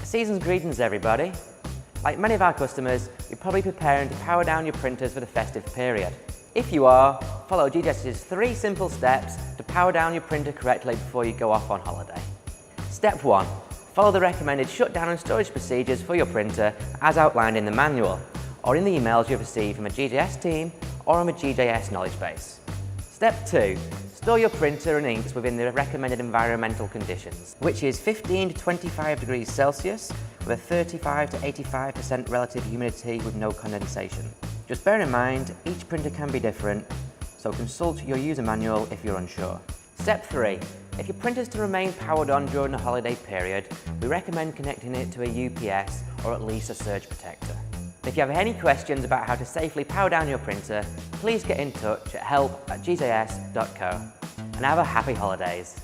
Season's greetings everybody. Like many of our customers, you're probably preparing to power down your printers for the festive period. If you are, follow GJS's 3 simple steps to power down your printer correctly before you go off on holiday. Step 1. Follow the recommended shutdown and storage procedures for your printer as outlined in the manual or in the emails you've received from a GJS team or on a GJS knowledge base. Step 2. Store your printer and inks within the recommended environmental conditions, which is 15 to 25 degrees Celsius with a 35 to 85% relative humidity with no condensation. Just bear in mind, each printer can be different, so consult your user manual if you're unsure. Step 3. If your printer is to remain powered on during the holiday period, we recommend connecting it to a UPS or at least a surge protector. If you have any questions about how to safely power down your printer, please get in touch at help@gjs.co and have a happy holidays.